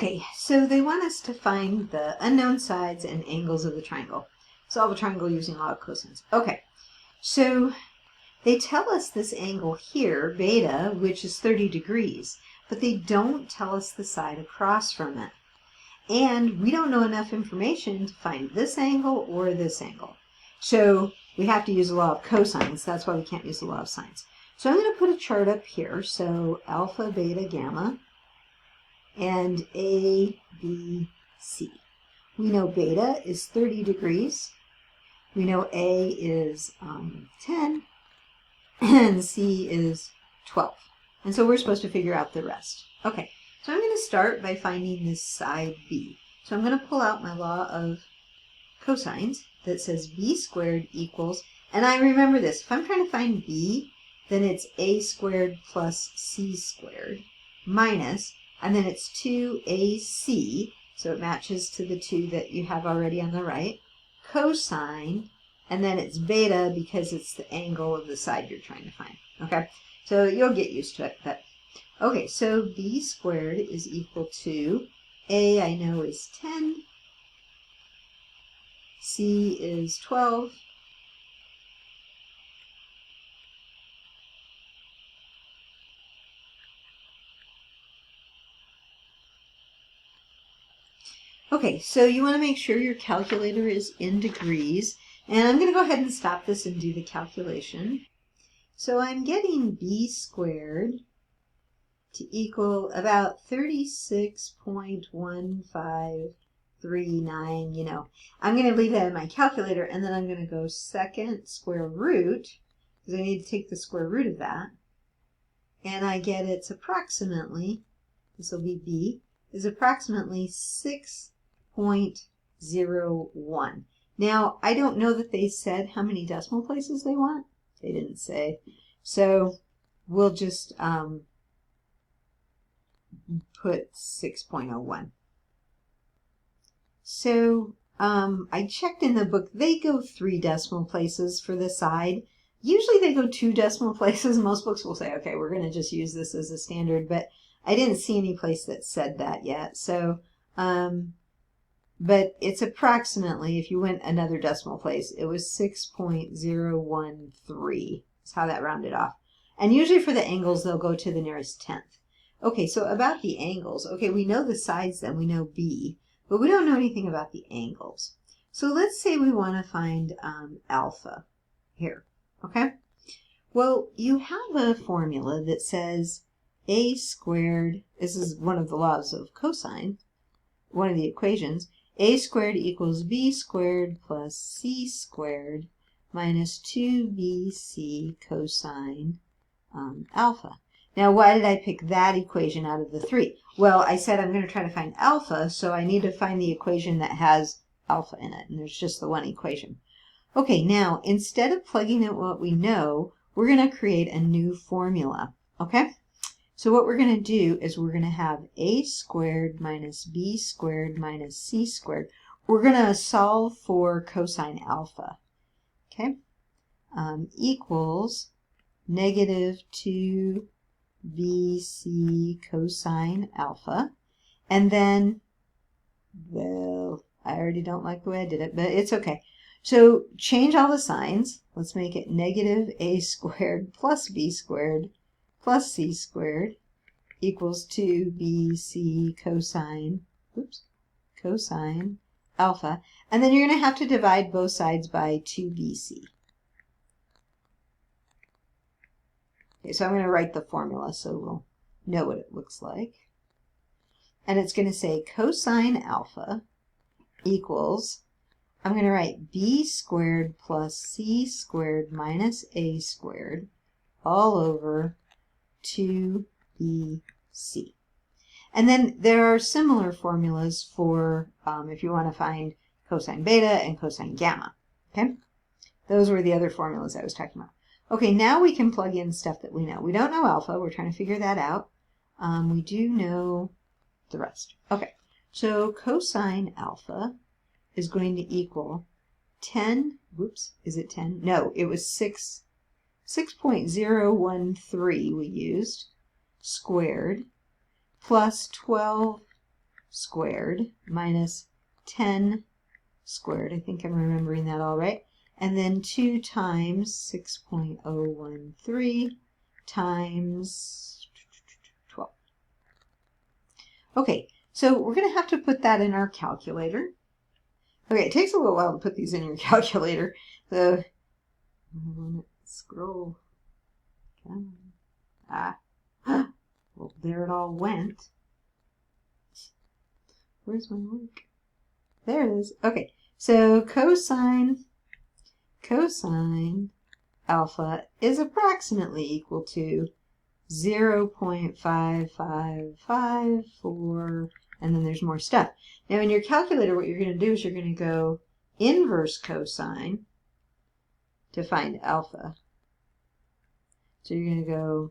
Okay, so they want us to find the unknown sides and angles of the triangle. Solve a triangle using law of cosines. Okay, so they tell us this angle here, beta, which is 30 degrees, but they don't tell us the side across from it. And we don't know enough information to find this angle or this angle. So we have to use the law of cosines. That's why we can't use the law of sines. So I'm going to put a chart up here. So alpha, beta, gamma, and A, B, C. We know beta is 30 degrees. We know A is 10, and C is 12. And so we're supposed to figure out the rest. Okay, so I'm going to start by finding this side B. So I'm going to pull out my law of cosines that says B squared equals, and I remember this, if I'm trying to find B, then it's A squared plus C squared minus, and then it's 2AC, so it matches to the 2 that you have already on the right, cosine, and then it's beta because it's the angle of the side you're trying to find. Okay, so you'll get used to it. But okay, so B squared is equal to A, I know, is 10, C is 12, okay, so you want to make sure your calculator is in degrees. And I'm going to go ahead and stop this and do the calculation. So I'm getting B squared to equal about 36.1539, you know. I'm going to leave that in my calculator, and then I'm going to go second square root, because I need to take the square root of that. And I get it's approximately, this will be B, is approximately 6.01. Now, I don't know that they said how many decimal places they want. They didn't say. So we'll just put 6.01. So I checked in the book. They go 3 decimal places for the side. Usually they go 2 decimal places. Most books will say, okay, we're going to just use this as a standard. But I didn't see any place that said that yet. So, but it's approximately, if you went another decimal place, it was 6.013 is how that rounded off. And usually for the angles, they'll go to the nearest tenth. Okay, so about the angles. Okay, we know the sides then, we know B, but we don't know anything about the angles. So let's say we want to find alpha here, okay? Well, you have a formula that says A squared, this is one of the laws of cosine, one of the equations, A squared equals B squared plus C squared minus 2BC cosine alpha. Now, why did I pick that equation out of the 3? Well, I said I'm going to try to find alpha, so I need to find the equation that has alpha in it, and there's just the one equation. Okay, now, instead of plugging in what we know, we're going to create a new formula, okay? So what we're going to do is we're going to have A squared minus B squared minus C squared. We're going to solve for cosine alpha, okay? Equals negative 2BC cosine alpha. And then, well, I already don't like the way I did it, but it's okay. So change all the signs. Let's make it negative A squared plus B squared plus C squared equals 2BC cosine, cosine alpha. And then you're going to have to divide both sides by 2BC. Okay, so I'm going to write the formula so we'll know what it looks like. And it's going to say cosine alpha equals, I'm going to write B squared plus C squared minus A squared all over 2BC. And then there are similar formulas for if you want to find cosine beta and cosine gamma. Okay, those were the other formulas I was talking about. Okay, now we can plug in stuff that we know. We don't know alpha. We're trying to figure that out. We do know the rest. Okay, so cosine alpha is going to equal 10, whoops, is it 10? No, it was 6.013 we used, squared, plus 12 squared minus 10 squared. I think I'm remembering that all right. And then 2 times 6.013 times 12. Okay, so we're going to have to put that in our calculator. Okay, it takes a little while to put these in your calculator. So, scroll. Well, there it all went. Where's my link? There it is. Okay, so cosine alpha is approximately equal to 0.5554, and then there's more stuff. Now in your calculator, what you're going to do is you're going to go inverse cosine to find alpha. So you're going to go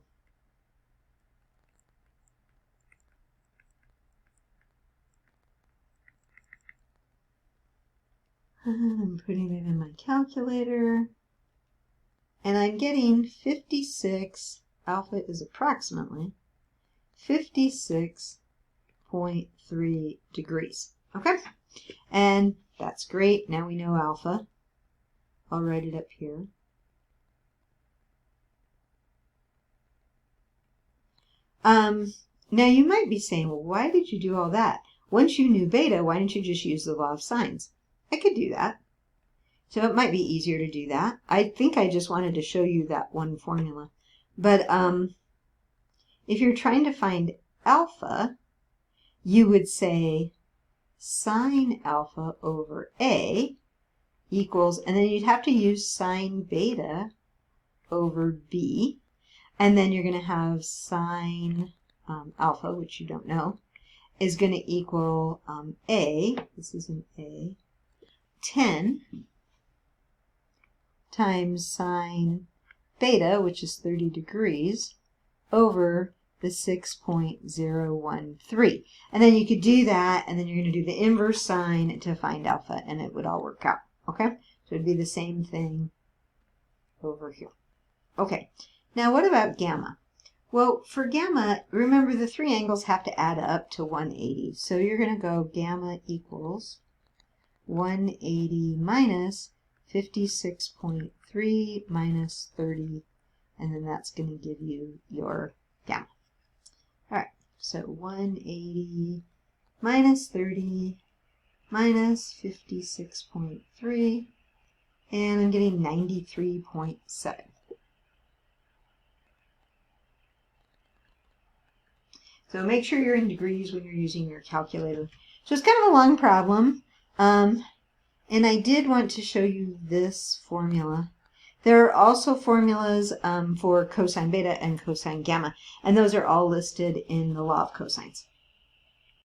I'm putting it in my calculator, and I'm getting 56. Alpha is approximately 56.3 degrees. Okay, and that's great. Now we know alpha. I'll write it up here. Now you might be saying, well, why did you do all that? Once you knew beta, why didn't you just use the law of sines? I could do that. So it might be easier to do that. I think I just wanted to show you that one formula. But if you're trying to find alpha, you would say sine alpha over A equals, and then you'd have to use sine beta over B. And then you're going to have sine alpha, which you don't know, is going to equal A, this is an A, 10 times sine beta, which is 30 degrees, over the 6.013. And then you could do that, and then you're going to do the inverse sine to find alpha, and it would all work out. Okay? So it would be the same thing over here. Okay. Now what about gamma? Well, for gamma, remember the three angles have to add up to 180. So you're going to go gamma equals 180 minus 56.3 minus 30, and then that's going to give you your gamma. All right, so 180 minus 30 minus 56.3, and I'm getting 93.7. So make sure you're in degrees when you're using your calculator. So it's kind of a long problem. And I did want to show you this formula. There are also formulas for cosine beta and cosine gamma, and those are all listed in the law of cosines.